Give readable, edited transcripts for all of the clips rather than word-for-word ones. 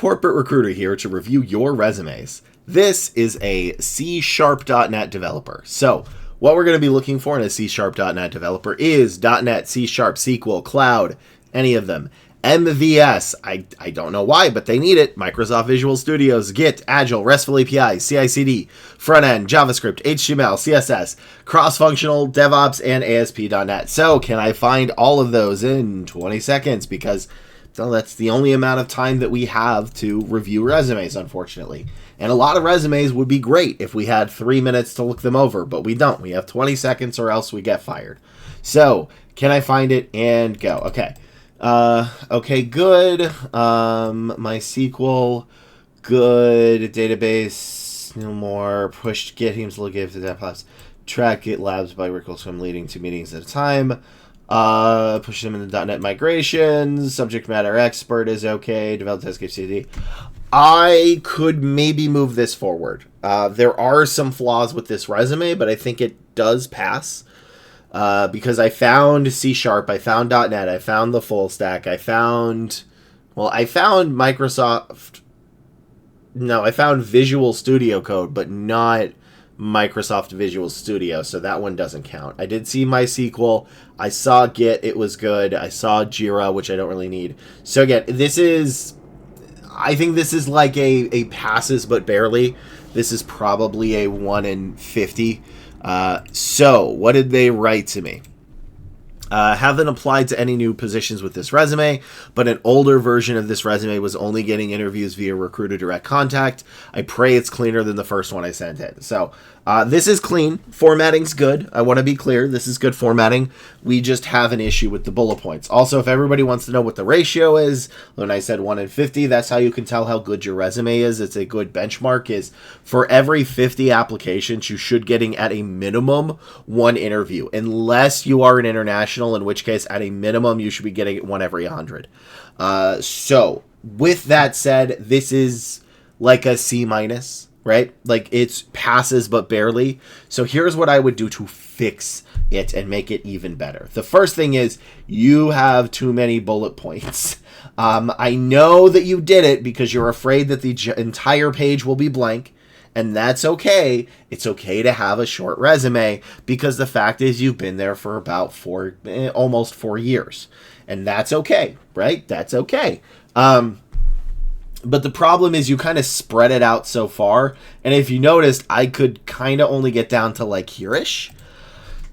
corporate recruiter here to review your resumes. This is a C#.NET developer. So what we're going to be looking for in a C#.NET developer is .NET, C#, SQL, Cloud, any of them. MVS, I don't know why, but they need it. Microsoft Visual Studios, Git, Agile, RESTful APIs, CI/CD, front-end, JavaScript, HTML, CSS, cross-functional, DevOps, and ASP.NET. So can I find all of those in 20 seconds? Because that's the only amount of time that we have to review resumes, unfortunately. And a lot of resumes would be great if we had 3 minutes to look them over, but we don't. We have 20 seconds or else we get fired. So can I find it and go? Okay. Okay, good. MySQL, good. Database, no more. Pushed Git teams, look at the DevOps. Track GitLabs by Rickles from leading 2 meetings at a time. Push them into .NET migrations. Subject matter expert is okay. Develop test case CD. I could maybe move this forward. There are some flaws with this resume, but I think it does pass. Because I found C#, I found .NET, I found the full stack, I found Microsoft, no, I found Visual Studio Code, but not Microsoft Visual Studio, so that one doesn't count. I did see MySQL, I saw Git, it was good, I saw Jira, which I don't really need. So again, I think this is like a passes, but barely. This is probably a 1 in 50. So what did they write to me? Haven't applied to any new positions with this resume, but an older version of this resume was only getting interviews via recruiter direct contact. I pray it's cleaner than the first one I sent in. So this is clean. Formatting's good. I want to be clear. This is good formatting. We just have an issue with the bullet points. Also, if everybody wants to know what the ratio is, when I said 1 in 50, that's how you can tell how good your resume is. It's a good benchmark is for every 50 applications, you should getting at a minimum 1 interview, unless you are an international, in which case at a minimum, you should be getting 1 every 100. So with that said, this is like a C-, right? Like it's passes, but barely. So here's what I would do to fix it and make it even better. The first thing is you have too many bullet points. I know that you did it because you're afraid that the entire page will be blank, and that's okay. It's okay to have a short resume because the fact is you've been there for about almost 4 years, and that's okay, right? That's okay. But the problem is you kind of spread it out so far. And if you noticed, I could kind of only get down to like here-ish.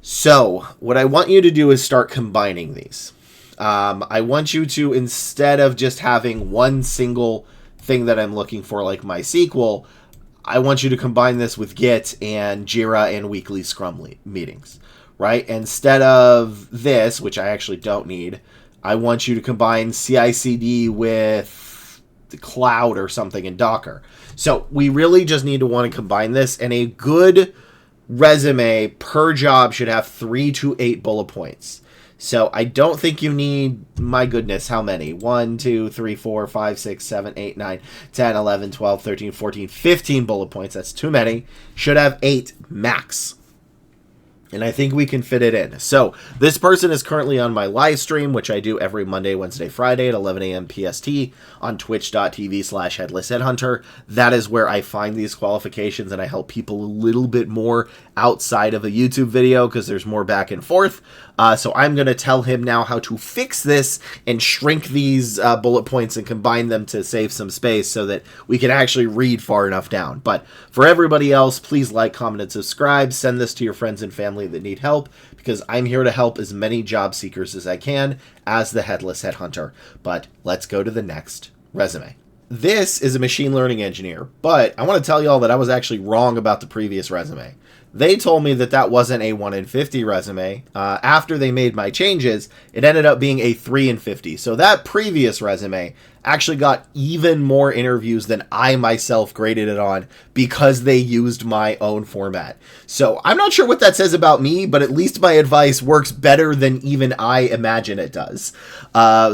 So what I want you to do is start combining these. I want you to, instead of just having one single thing that I'm looking for, like MySQL, I want you to combine this with Git and Jira and weekly Scrum meetings, right? Instead of this, which I actually don't need, I want you to combine CI/CD with the cloud or something in Docker. So we really just need to want to combine this, and a good resume per job should have 3 to 8 bullet points. So I don't think you need, my goodness, how many? 1, 2, 3, 4, 5, 6, 7, 8, 9, 10, 11, 12, 13, 14, 15 bullet points. That's too many. Should have 8 max. And I think we can fit it in. So this person is currently on my live stream, which I do every Monday, Wednesday, Friday at 11 a.m. PST on twitch.tv/headlessheadhunter. That is where I find these qualifications, and I help people a little bit more outside of a YouTube video because there's more back and forth. So I'm going to tell him now how to fix this and shrink these bullet points and combine them to save some space so that we can actually read far enough down. But for everybody else, please like, comment, and subscribe. Send this to your friends and family that need help, because I'm here to help as many job seekers as I can as the Headless Headhunter. But let's go to the next resume. This is a machine learning engineer, but I want to tell you all that I was actually wrong about the previous resume. They told me that that wasn't a 1 in 50 resume. After they made my changes, it ended up being a 3 in 50. So that previous resume actually got even more interviews than I myself graded it on because they used my own format. So I'm not sure what that says about me, but at least my advice works better than even I imagine it does.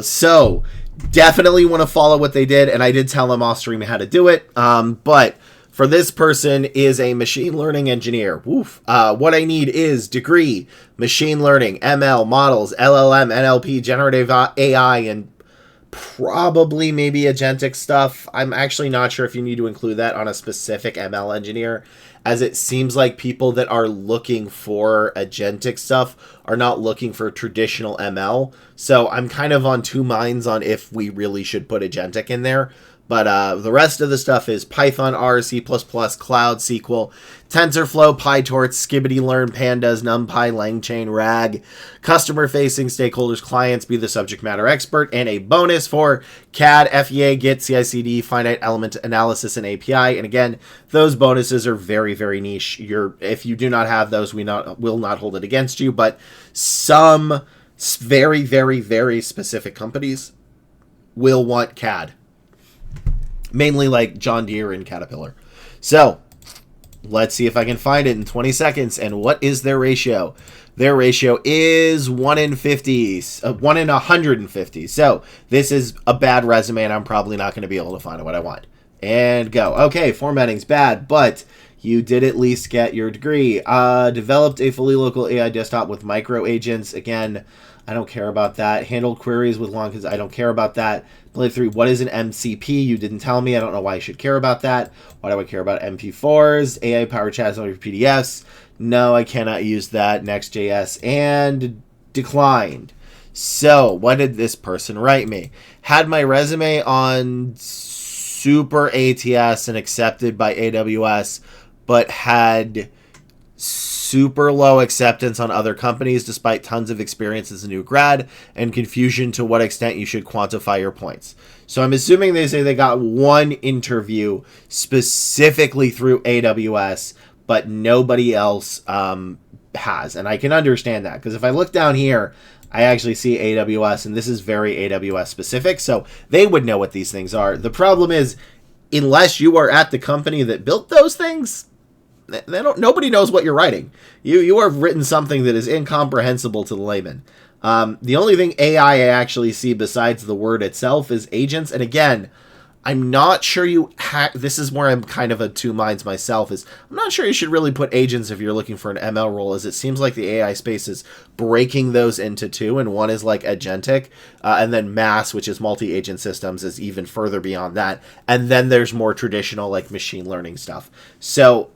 So definitely want to follow what they did, and I did tell them off stream how to do it. But for this person is a machine learning engineer. Woof. What I need is degree, machine learning, ML, models, LLM, NLP, generative AI, and Probably maybe agentic stuff. I'm actually not sure if you need to include that on a specific ML engineer, as it seems like people that are looking for agentic stuff are not looking for traditional ML. So I'm kind of on two minds on if we really should put agentic in there. But the rest of the stuff is Python, R, C++, Cloud, SQL, TensorFlow, PyTorch, SkibbityLearn, Pandas, NumPy, LangChain, RAG, customer-facing stakeholders, clients, be the subject matter expert, and a bonus for CAD, FEA, Git, CI/CD, finite element analysis, and API. And again, those bonuses are very, very niche. If you do not have those, will not hold it against you. But some very, very, very specific companies will want CAD. Mainly like John Deere and Caterpillar. So, let's see if I can find it in 20 seconds. And what is their ratio? Their ratio is 1 in 50, 1 in 150. So, this is a bad resume, and I'm probably not going to be able to find what I want. And go. Okay, formatting's bad, but you did at least get your degree. Developed a fully local AI desktop with micro agents. Again, I don't care about that. Handled queries with long, because I don't care about that. Blade 3, what is an MCP? You didn't tell me. I don't know why I should care about that. Why do I care about MP4s? AI powered chats on your PDFs? No, I cannot use that. Next.js, and declined. So, what did this person write me? Had my resume on super ATS and accepted by AWS, but had super low acceptance on other companies despite tons of experience as a new grad, and confusion to what extent you should quantify your points. So I'm assuming they say they got one interview specifically through AWS, but nobody else has. And I can understand that, because if I look down here, I actually see AWS, and this is very AWS specific, so they would know what these things are. The problem is, unless you are at the company that built those things, nobody knows what you're writing. You have written something that is incomprehensible to the layman. The only thing AI I actually see besides the word itself is agents. And again, I'm not sure this is where I'm kind of of two minds myself, is I'm not sure you should really put agents if you're looking for an ML role, as it seems like the AI space is breaking those into two, and one is like agentic, and then mass, which is multi-agent systems, is even further beyond that. And then there's more traditional like machine learning stuff. So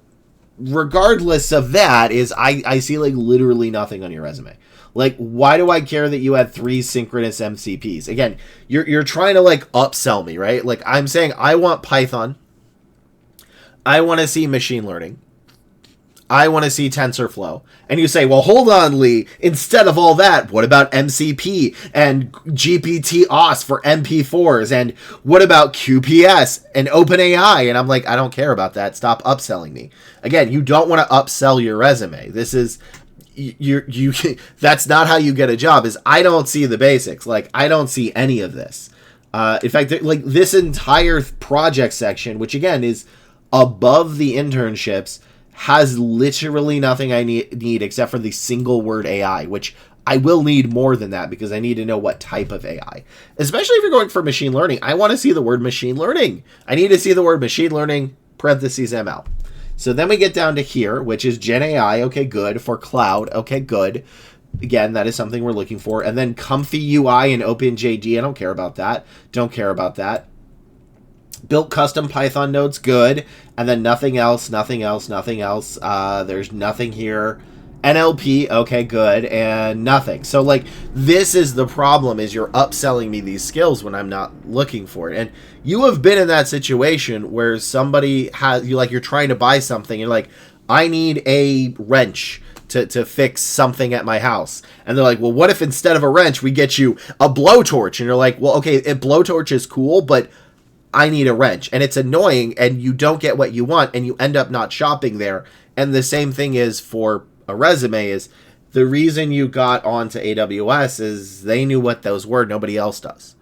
regardless of that, is I see like literally nothing on your resume. Like, why do I care that you had 3 synchronous MCPs? Again, you're trying to like upsell me, right? Like, I'm saying I want Python. I want to see machine learning. I want to see TensorFlow. And you say, well, hold on, Lee. Instead of all that, what about MCP and GPT-OS for MP4s? And what about QPS and OpenAI? And I'm like, I don't care about that. Stop upselling me. Again, you don't want to upsell your resume. This is... you that's not how you get a job. Is I don't see the basics. Like, I don't see any of this. In fact, like this entire project section, which again is above the internships, has literally nothing I need except for the single word AI, which I will need more than that, because I need to know what type of AI. Especially if you're going for machine learning, I want to see the word machine learning. I need to see the word machine learning parentheses ML. So then we get down to here, which is Gen AI. Okay, good. For cloud. Okay, good. Again, that is something we're looking for. And then Comfy UI and OpenJD. I don't care about that. Don't care about that. Built custom Python nodes. Good. And then nothing else, nothing else, nothing else. There's nothing here. NLP. Okay, good. And nothing. So, like, this is the problem, is you're upselling me these skills when I'm not looking for it. And you have been in that situation where somebody has, you're trying to buy something. You're like, I need a wrench to fix something at my house. And they're like, well, what if instead of a wrench, we get you a blowtorch? And you're like, well, okay, a blowtorch is cool, but I need a wrench. And it's annoying, and you don't get what you want, and you end up not shopping there. And the same thing is for a resume. Is the reason you got onto AWS is they knew what those were. Nobody else does.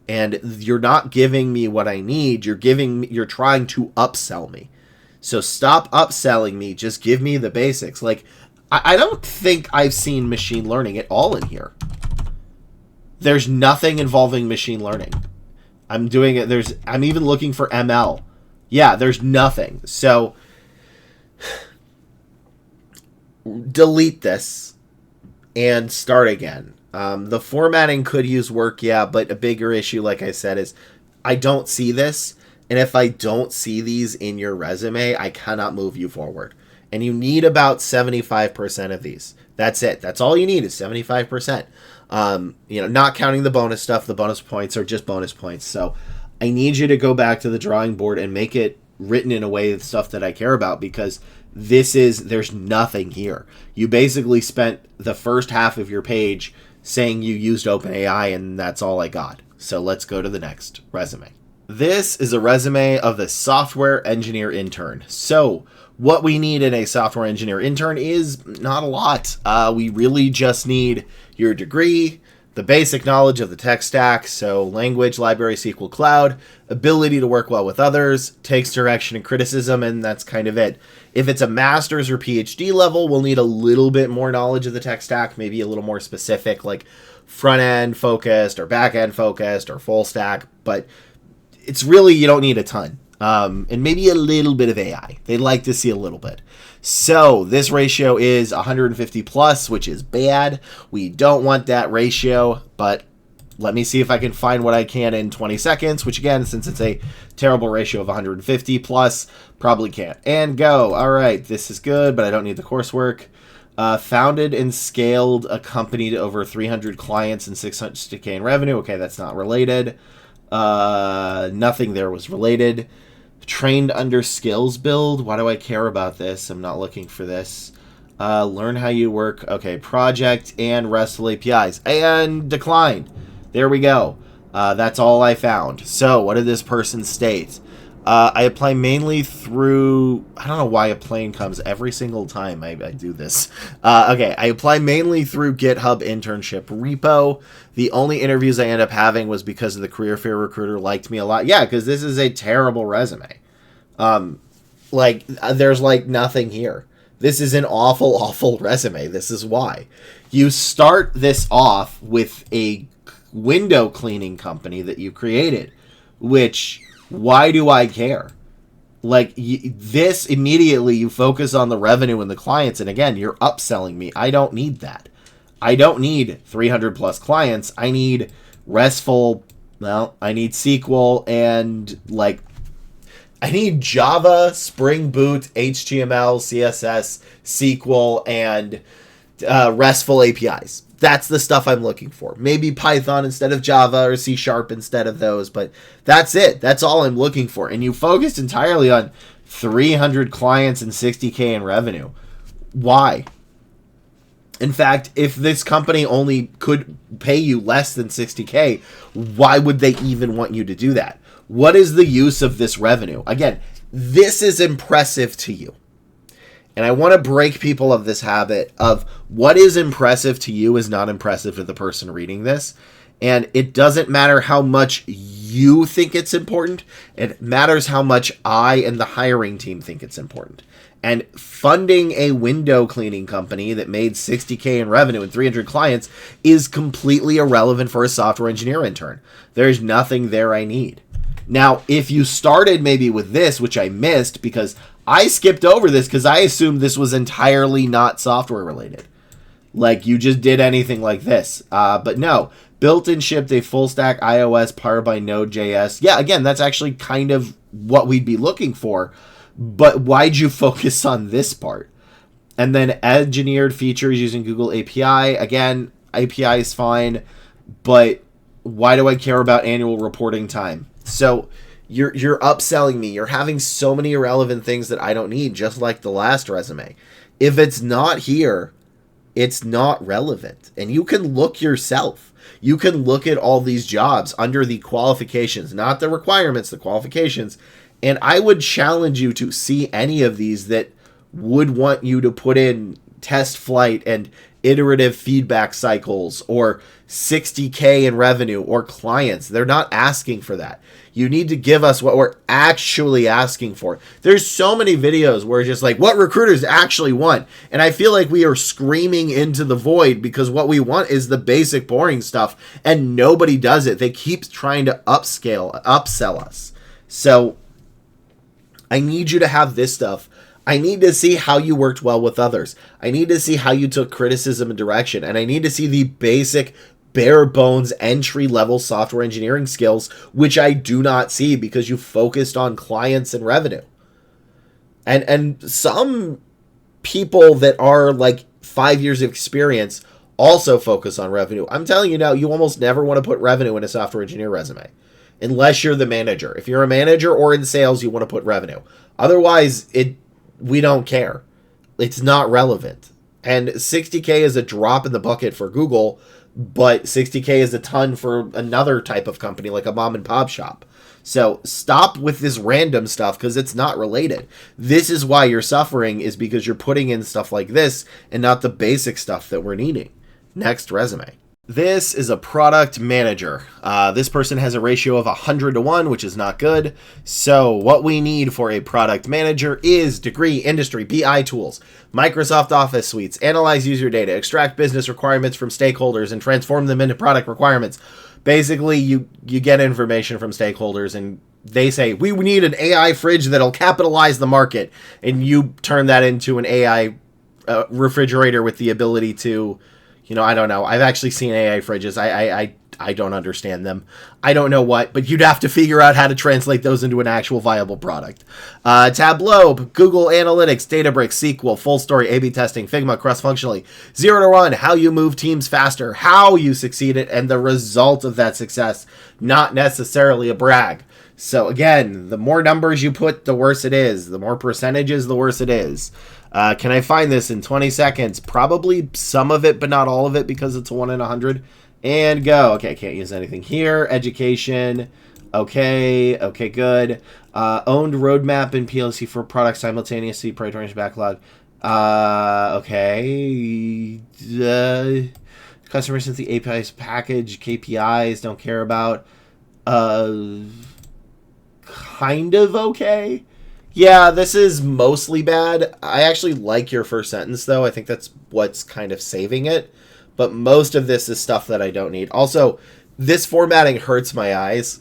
And you're not giving me what I need. You're trying to upsell me. So stop upselling me. Just give me the basics. Like, I don't think I've seen machine learning at all in here. There's nothing involving machine learning. I'm doing it. I'm even looking for ML. Yeah, there's nothing. So delete this and start again. The formatting could use work, yeah, but a bigger issue, like I said, is I don't see this. And if I don't see these in your resume, I cannot move you forward. And you need about 75% of these. That's it. That's all you need is 75%. Not counting the bonus stuff. The bonus points are just bonus points. So I need you to go back to the drawing board and make it written in a way of stuff that I care about, because there's nothing here. You basically spent the first half of your page saying you used OpenAI, and that's all I got. So let's go to the next resume. This is a resume of the software engineer intern. So what we need in a software engineer intern is not a lot. We really just need your degree, the basic knowledge of the tech stack, so language, library, SQL, cloud, ability to work well with others, takes direction and criticism, and that's kind of it. If it's a master's or PhD level, we'll need a little bit more knowledge of the tech stack, maybe a little more specific, like front-end focused or back-end focused or full stack, but it's really, you don't need a ton. And maybe a little bit of AI. They'd like to see a little bit. So this ratio is 150 plus, which is bad. We don't want that ratio, but let me see if I can find what I can in 20 seconds, which again, since it's a terrible ratio of 150 plus, probably can't. And go. All right, this is good, but I don't need the coursework. Founded and scaled a company to over 300 clients and 600K in revenue. Okay, that's not related. Nothing there was related. Trained under skills build. Why do I care about this? I'm not looking for this. Learn how you work. Okay, project and RESTful APIs. And decline. There we go. That's all I found. So what did this person state? I apply mainly through... I don't know why a plane comes every single time I do this. Okay, I apply mainly through GitHub internship repo. The only interviews I end up having was because of the career fair recruiter liked me a lot. Yeah, because this is a terrible resume. There's nothing here. This is an awful, awful resume. This is why. You start this off with a window cleaning company that you created, which... Why do I care? This immediately you focus on the revenue and the clients, and again, you're upselling me. I don't need that. I don't need 300 plus clients. I need RESTful. Well, I need SQL and I need Java, Spring Boot, HTML, CSS, SQL, and RESTful APIs. That's the stuff I'm looking for. Maybe Python instead of Java or C# instead of those, but that's it. That's all I'm looking for. And you focused entirely on 300 clients and 60K in revenue. Why? In fact, if this company only could pay you less than 60K, why would they even want you to do that? What is the use of this revenue? Again, this is impressive to you. And I want to break people of this habit of what is impressive to you is not impressive to the person reading this. And it doesn't matter how much you think it's important. It matters how much I and the hiring team think it's important. And funding a window cleaning company that made 60K in revenue and 300 clients is completely irrelevant for a software engineer intern. There's nothing there I need. Now, if you started maybe with this, which I missed because I skipped over this because I assumed this was entirely not software related. You just did anything like this. But no, built and shipped a full stack iOS powered by Node.js. Yeah, again, that's actually kind of what we'd be looking for. But why'd you focus on this part? And then engineered features using Google API. Again, API is fine, but why do I care about annual reporting time? So you're upselling me. You're having so many irrelevant things that I don't need, just like the last resume. If it's not here, it's not relevant. And you can look yourself. You can look at all these jobs under the qualifications, not the requirements, the qualifications. And I would challenge you to see any of these that would want you to put in test flight and iterative feedback cycles or 60K in revenue or clients. They're not asking for that. You need to give us what we're actually asking for. There's so many videos where it's just what recruiters actually want. And I feel like we are screaming into the void because what we want is the basic boring stuff and nobody does it. They keep trying to upsell us. So I need you to have this stuff. I need to see how you worked well with others. I need to see how you took criticism and direction. And I need to see the basic, bare bones, entry level software engineering skills, which I do not see because you focused on clients and revenue. And some people that are like 5 years of experience also focus on revenue. I'm telling you now, you almost never want to put revenue in a software engineer resume unless you're the manager. If you're a manager or in sales, you want to put revenue. Otherwise, we don't care. It's not relevant. And 60K is a drop in the bucket for Google, but 60K is a ton for another type of company like a mom and pop shop. So stop with this random stuff because it's not related. This is why you're suffering, is because you're putting in stuff like this and not the basic stuff that we're needing. Next resume. This is a product manager. This person has a ratio of 100 to 1, which is not good. So what we need for a product manager is degree, industry, BI tools, Microsoft Office suites, analyze user data, extract business requirements from stakeholders, and transform them into product requirements. Basically, you get information from stakeholders, and they say, we need an AI fridge that'll capitalize the market. And you turn that into an AI refrigerator with the ability to... I don't know. I've actually seen AI fridges. I don't understand them. I don't know what, but you'd have to figure out how to translate those into an actual viable product. Tableau, Google Analytics, Databricks, SQL, full story, A/B testing, Figma, cross-functionally, 0 to 1, how you move teams faster, how you succeeded, and the result of that success, not necessarily a brag. So again, the more numbers you put, the worse it is. The more percentages, the worse it is. Can I find this in 20 seconds? Probably some of it, but not all of it because it's a 1 in 100. And go. Okay, can't use anything here. Education. Okay, good. Owned roadmap and PLC for products simultaneously. Prioritization backlog. Okay. Customer since the APIs package. KPIs. Don't care about. Kind of okay. Yeah, this is mostly bad. I actually like your first sentence, though. I think that's what's kind of saving it. But most of this is stuff that I don't need. Also, this formatting hurts my eyes.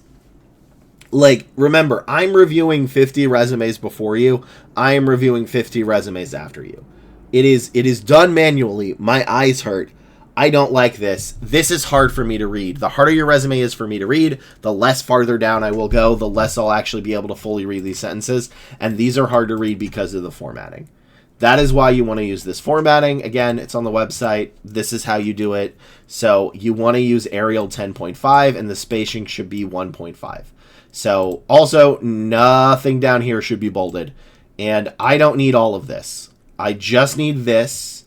Like, remember, I'm reviewing 50 resumes before you. I am reviewing 50 resumes after you. It is done manually. My eyes hurt. I don't like this. This is hard for me to read. The harder your resume is for me to read, the less farther down I will go, the less I'll actually be able to fully read these sentences. And these are hard to read because of the formatting. That is why you want to use this formatting. Again, it's on the website. This is how you do it. So you want to use Arial 10.5 and the spacing should be 1.5. So also nothing down here should be bolded. And I don't need all of this. I just need this.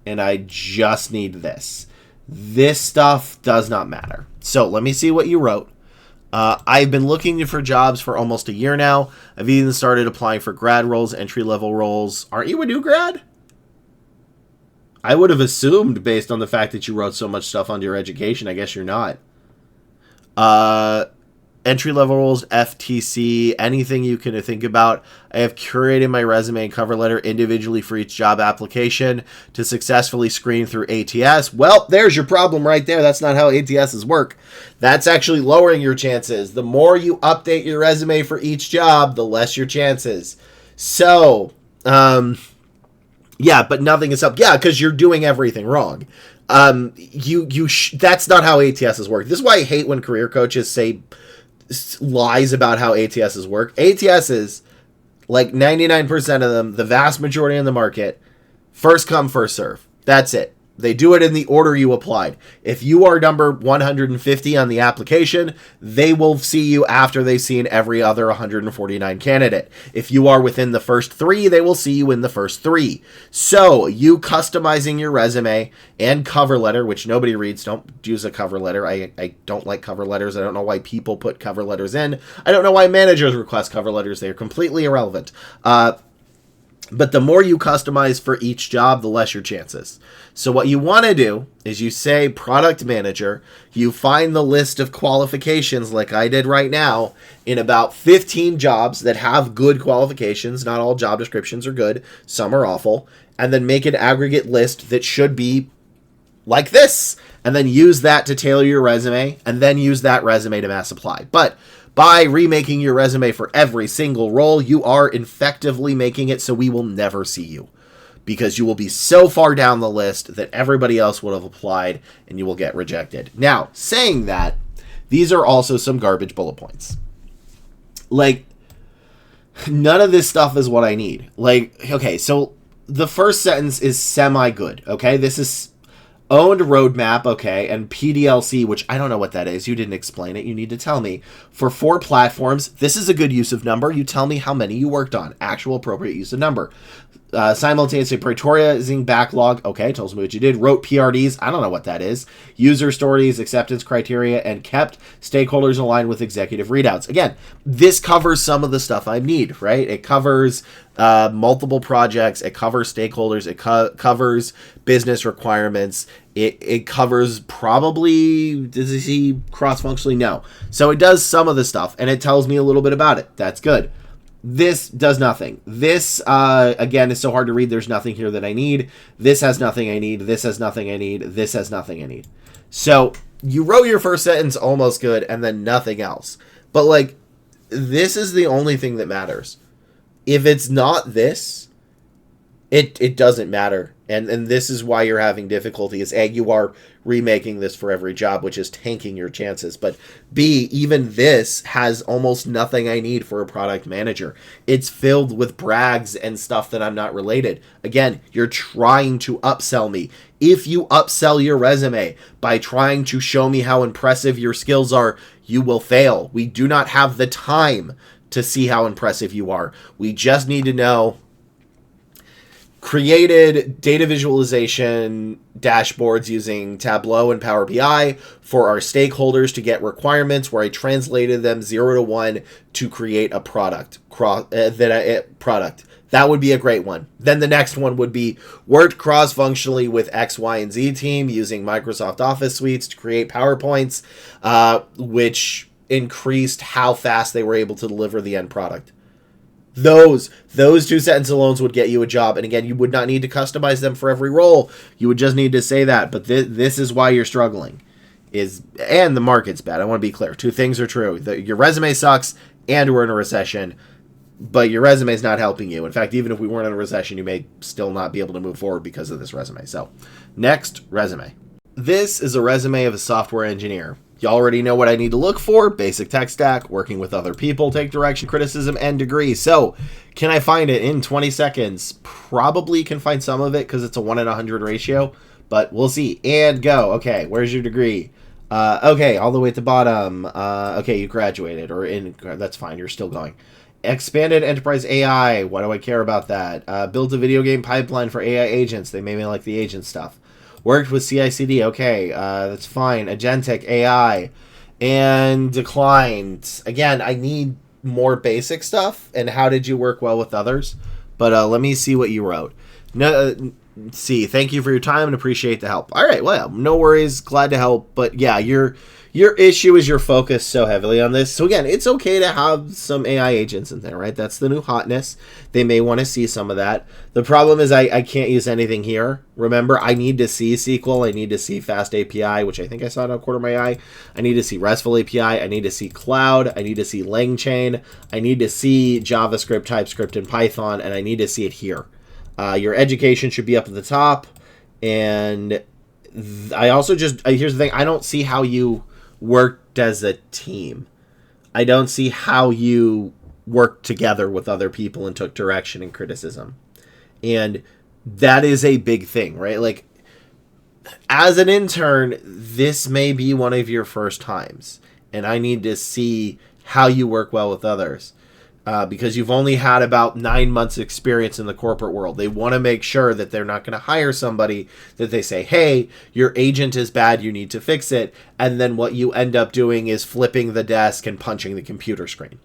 And I just need this. This stuff does not matter. So let me see what you wrote. I've been looking for jobs for almost a year now. I've even started applying for grad roles, entry-level roles. Aren't you a new grad? I would have assumed based on the fact that you wrote so much stuff on your education. I guess you're not. Entry-level roles, FTC, anything you can think about. I have curated my resume and cover letter individually for each job application to successfully screen through ATS. Well, there's your problem right there. That's not how ATSs work. That's actually lowering your chances. The more you update your resume for each job, the less your chances. So, yeah, but nothing is up. Yeah, because you're doing everything wrong. That's not how ATSs work. This is why I hate when career coaches say lies about how ATSs work. ATSs, like 99% of them, the vast majority in the market, first come, first serve. That's it. They do it in the order you applied. If you are number 150 on the application, they will see you after they've seen every other 149 candidate. If you are within the first 3, they will see you in the first 3. So, you customizing your resume and cover letter, which nobody reads, don't use a cover letter. I don't like cover letters. I don't know why people put cover letters in. I don't know why managers request cover letters. They are completely irrelevant. But the more you customize for each job, the less your chances. So what you want to do is you say product manager, you find the list of qualifications like I did right now in about 15 jobs that have good qualifications. Not all job descriptions are good. Some are awful. And then make an aggregate list that should be like this. And then use that to tailor your resume and then use that resume to mass apply. But By remaking your resume for every single role, you are effectively making it so we will never see you, because you will be so far down the list that everybody else would have applied and you will get rejected. Now, saying that, these are also some garbage bullet points. Like, none of this stuff is what I need. Like, okay, so the first sentence is semi-good, okay? This is owned roadmap, okay, and PDLC, which I don't know what that is. You didn't explain it. You need to tell me. For 4 platforms, this is a good use of number. You tell me how many you worked on. Actual appropriate use of number. Simultaneously prioritizing backlog. Okay, tells me what you did. Wrote PRDs. I don't know what that is. User stories, acceptance criteria, and kept stakeholders aligned with executive readouts. Again, this covers some of the stuff I need, right? It covers multiple projects. It covers stakeholders. It covers business requirements. It covers probably, does he see cross-functionally? No. So it does some of the stuff, and it tells me a little bit about it. That's good. This does nothing. This, again, is so hard to read. There's nothing here that I need. This has nothing I need. This has nothing I need. This has nothing I need. So you wrote your first sentence almost good and then nothing else. But, like, this is the only thing that matters. If it's not this, it doesn't matter. And this is why you're having difficulty, is A, you are remaking this for every job, which is tanking your chances. But B, even this has almost nothing I need for a product manager. It's filled with brags and stuff that I'm not related. Again, you're trying to upsell me. If you upsell your resume by trying to show me how impressive your skills are, you will fail. We do not have the time to see how impressive you are. We just need to know: created data visualization dashboards using Tableau and Power BI for our stakeholders to get requirements, where I translated them 0 to 1 to create a product. That would be a great one. Then the next one would be worked cross-functionally with X, Y, and Z team using Microsoft Office suites to create PowerPoints, which increased how fast they were able to deliver the end product. Those 2 sentences alone would get you a job. And again, you would not need to customize them for every role. You would just need to say that. But this is why you're struggling. And the market's bad. I want to be clear. 2 things are true. Your resume sucks and we're in a recession. But your resume is not helping you. In fact, even if we weren't in a recession, you may still not be able to move forward because of this resume. So, next, resume. This is a resume of a software engineer. You already know what I need to look for: basic tech stack, working with other people, take direction, criticism, and degree. So, can I find it in 20 seconds? Probably can find some of it because it's a 1 in 100 ratio, but we'll see. And go. Okay, where's your degree? Okay, all the way at the bottom. Okay, you graduated, that's fine, you're still going. Expanded enterprise AI. Why do I care about that? Built a video game pipeline for AI agents. They made me like the agent stuff. Worked with CI/CD. Okay, that's fine. Agentic AI. And declined. Again, I need more basic stuff. And how did you work well with others? But let me see what you wrote. No, thank you for your time and appreciate the help. All right, well, no worries. Glad to help. But yeah, your issue is you're focused so heavily on this. So again, it's okay to have some AI agents in there, right? That's the new hotness. They may want to see some of that. The problem is I can't use anything here. Remember, I need to see SQL. I need to see Fast API, which I think I saw in a quarter of my eye. I need to see RESTful API. I need to see Cloud. I need to see LangChain. I need to see JavaScript, TypeScript, and Python, and I need to see it here. Your education should be up at the top. And I also here's the thing. I don't see how you worked as a team. I don't see how you worked together with other people and took direction and criticism. And that is a big thing, right? Like, as an intern, this may be one of your first times. And I need to see how you work well with others. Because you've only had about 9 months experience in the corporate world. They want to make sure that they're not going to hire somebody that they say, hey, your agent is bad, you need to fix it. And then what you end up doing is flipping the desk and punching the computer screen.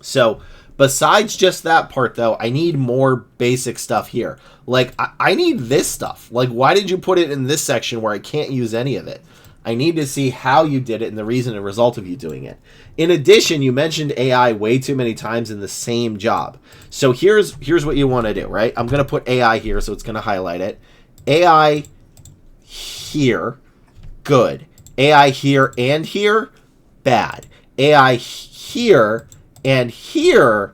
So besides just that part, though, I need more basic stuff here. Like, I need this stuff. Like, why did you put it in this section where I can't use any of it? I need to see how you did it and the reason and result of you doing it. In addition, you mentioned AI way too many times in the same job. So here's what you want to do, right? I'm going to put AI here, so it's going to highlight it. AI here, good. AI here and here, bad. AI here and here,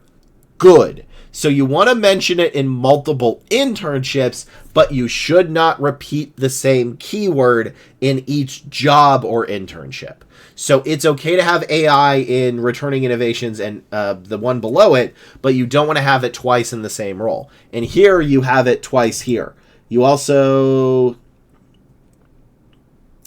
good. So you want to mention it in multiple internships, but you should not repeat the same keyword in each job or internship. So it's okay to have AI in returning innovations and the one below it, but you don't want to have it twice in the same role. And here you have it twice here. You also,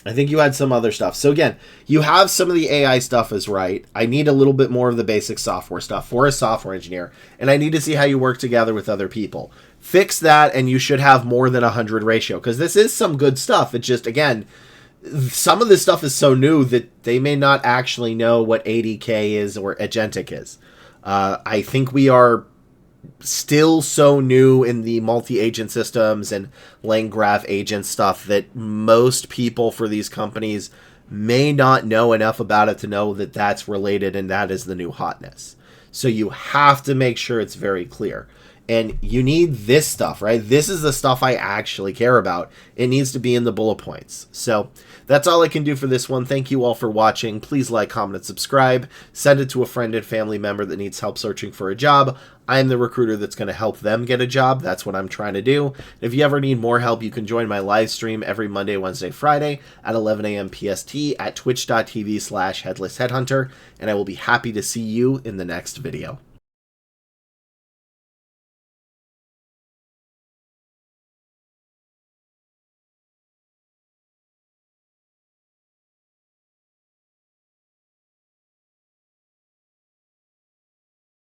I think you had some other stuff. So again, you have some of the AI stuff is right. I need a little bit more of the basic software stuff for a software engineer, and I need to see how you work together with other people. Fix that, and you should have more than 100 ratio, because this is some good stuff. It's just, again, some of this stuff is so new that they may not actually know what ADK is or agentic is. I think we are still so new in the multi-agent systems and LangGraph agent stuff that most people for these companies may not know enough about it to know that that's related and that is the new hotness. So you have to make sure it's very clear. And you need this stuff, right? This is the stuff I actually care about. It needs to be in the bullet points. So that's all I can do for this one. Thank you all for watching. Please like, comment, and subscribe. Send it to a friend and family member that needs help searching for a job. I am the recruiter that's going to help them get a job. That's what I'm trying to do. If you ever need more help, you can join my live stream every Monday, Wednesday, Friday at 11 a.m. PST at twitch.tv/headlessheadhunter, and I will be happy to see you in the next video.